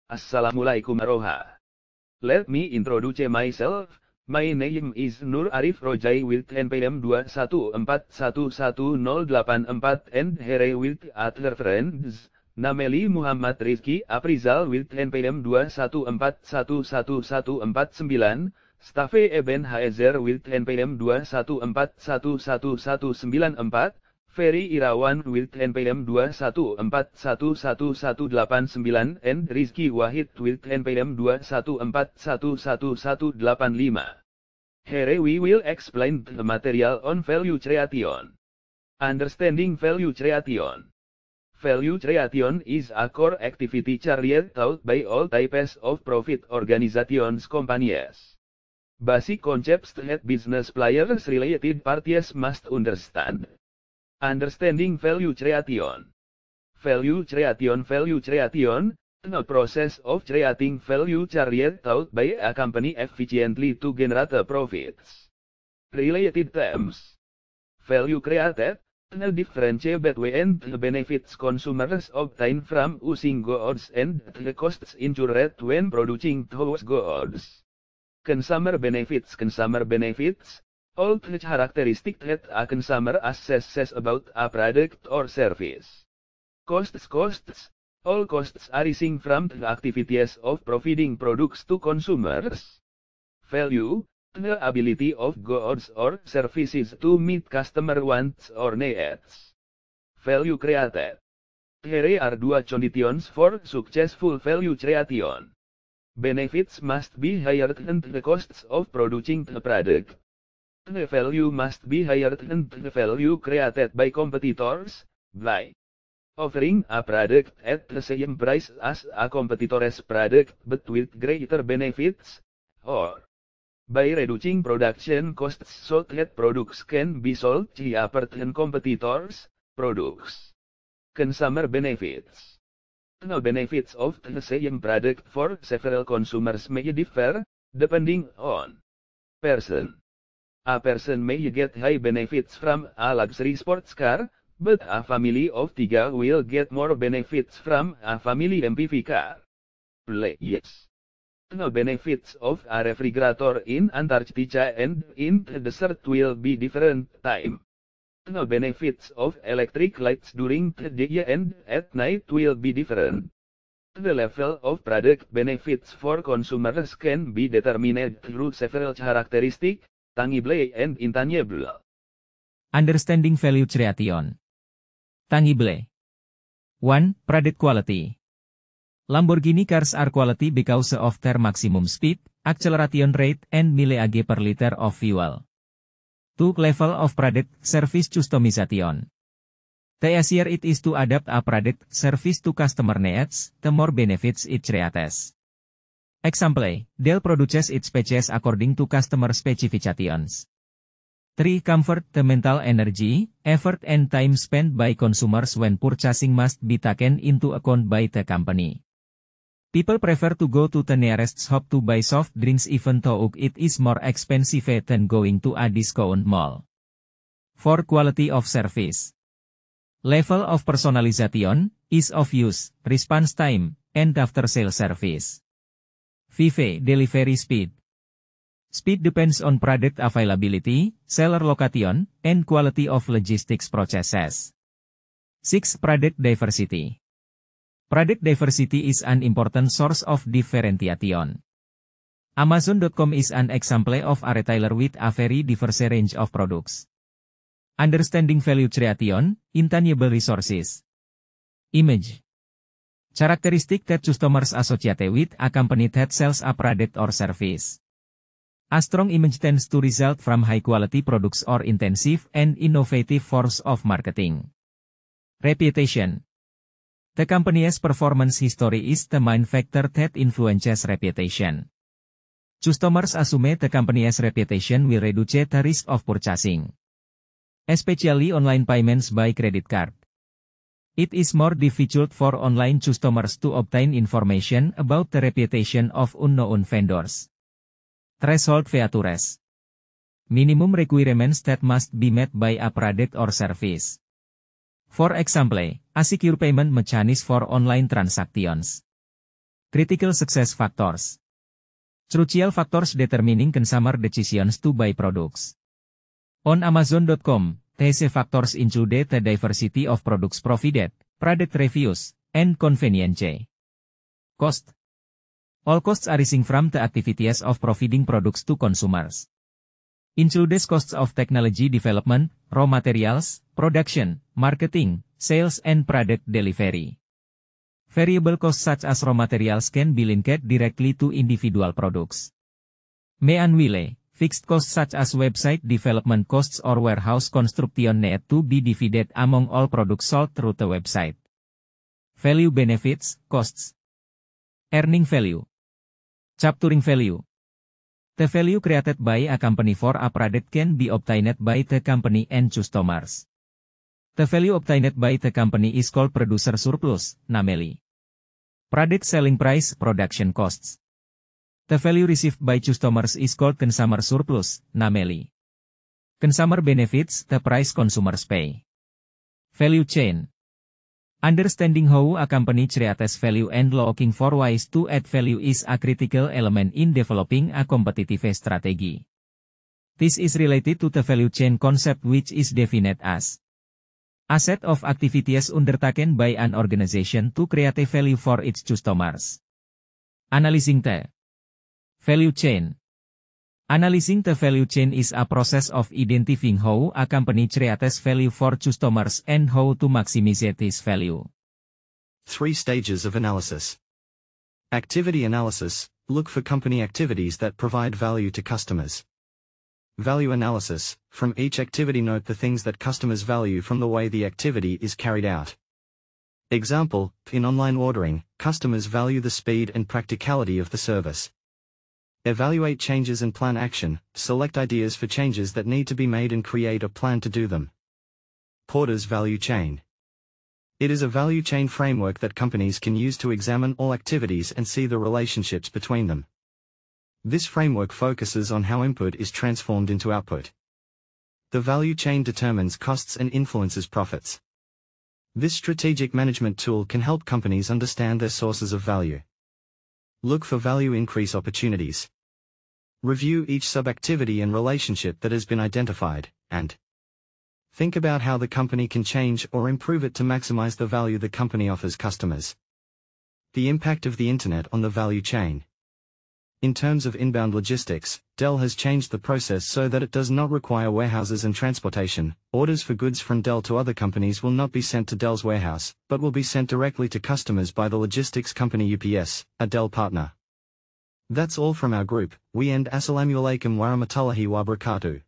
Assalamualaikum Aroha. Let me introduce myself. My name is Nur Arif Rojai with NPM 214111084 and here with other friends, namely Muhammad Rizki Aprizal with NPM 2141149, Stafe Eben Haezer with NPM 2141194, Ferry Irawan with NPM 2141189 and Rizky Wahid with NPM 2141185. Here we will explain the material on value creation. Understanding value creation. Value creation is a core activity carried out by all types of profit organizations companies. Basic concepts that business players related parties must understand. Understanding value creation. Value creation, the process of creating value carried out by a company efficiently to generate profits. Related terms. Value created, the difference between the benefits consumers obtain from using goods and the costs incurred when producing those goods. Consumer benefits, all the characteristics that a consumer assesses about a product or service. Costs, all costs arising from the activities of providing products to consumers. Value, the ability of goods or services to meet customer wants or needs. Value created. Here are two conditions for successful value creation. Benefits must be higher than the costs of producing the product. The value must be higher than the value created by competitors, by offering a product at the same price as a competitor's product but with greater benefits, or by reducing production costs so that products can be sold cheaper than competitors' products. Consumer benefits. The benefits of the same product for several consumers may differ, depending on person. A person may get high benefits from a luxury sports car, but a family of tiga will get more benefits from a family MPV car. Yes. The benefits of a refrigerator in Antarctica and in the desert will be different time. The benefits of electric lights during the day and at night will be different. The level of product benefits for consumers can be determined through several characteristics, tangible and intangible. Understanding value creation. Tangible. 1. Product quality. Lamborghini cars are quality because of their maximum speed, acceleration rate, and mileage per liter of fuel. 2. Level of product service customization. The easier it is to adapt a product service to customer needs, the more benefits it creates. Example, Dell produces its patches according to customer specifications. 3. Comfort. The mental energy, effort and time spent by consumers when purchasing must be taken into account by the company. People prefer to go to the nearest shop to buy soft drinks even though it is more expensive than going to a discount mall. 4. Quality of service. Level of personalization, ease of use, response time, and after-sale service. 5. Delivery speed. Speed depends on product availability, seller location, and quality of logistics processes. 6. Product diversity. Product diversity is an important source of differentiation. Amazon.com is an example of a retailer with a very diverse range of products. Understanding value creation, intangible resources. Image. Characteristic that customers associate with a company that sells a product or service. A strong image tends to result from high-quality products or intensive and innovative forms of marketing. Reputation. The company's performance history is the main factor that influences reputation. Customers assume the company's reputation will reduce the risk of purchasing, especially online payments by credit card. It is more difficult for online customers to obtain information about the reputation of unknown vendors. Threshold features. Minimum requirements that must be met by a product or service. For example, a secure payment mechanism for online transactions. Critical success factors. Crucial factors determining consumer decisions to buy products. On Amazon.com, these factors include the diversity of products provided, product reviews, and convenience. Cost. All costs arising from the activities of providing products to consumers. Includes costs of technology development, raw materials, production, marketing, sales and product delivery. Variable costs such as raw materials can be linked directly to individual products. Meanwhile, fixed costs such as website development costs or warehouse construction need to be divided among all products sold through the website. Value benefits, costs. Earning value. Capturing value. The value created by a company for a product can be obtained by the company and customers. The value obtained by the company is called producer surplus, namely. Product selling price, production costs. The value received by customers is called consumer surplus, namely. Consumer benefits, the price consumers pay. Value chain. Understanding how a company creates value and looking for ways to add value is a critical element in developing a competitive strategy. This is related to the value chain concept, which is defined as a set of activities undertaken by an organization to create value for its customers. Analyzing the value chain. Analyzing the value chain is a process of identifying how a company creates value for customers and how to maximize this value. 3 stages of analysis. Activity analysis, look for company activities that provide value to customers. Value analysis, from each activity note the things that customers value from the way the activity is carried out. Example, in online ordering, customers value the speed and practicality of the service. Evaluate changes and plan action, select ideas for changes that need to be made and create a plan to do them. Porter's value chain. It is a value chain framework that companies can use to examine all activities and see the relationships between them. This framework focuses on how input is transformed into output. The value chain determines costs and influences profits. This strategic management tool can help companies understand their sources of value. Look for value increase opportunities. Review each sub-activity and relationship that has been identified, and think about how the company can change or improve it to maximize the value the company offers customers. The impact of the internet on the value chain. In terms of inbound logistics, Dell has changed the process so that it does not require warehouses and transportation. Orders for goods from Dell to other companies will not be sent to Dell's warehouse, but will be sent directly to customers by the logistics company UPS, a Dell partner. That's all from our group. We end Assalamualaikum warahmatullahi wabarakatuh.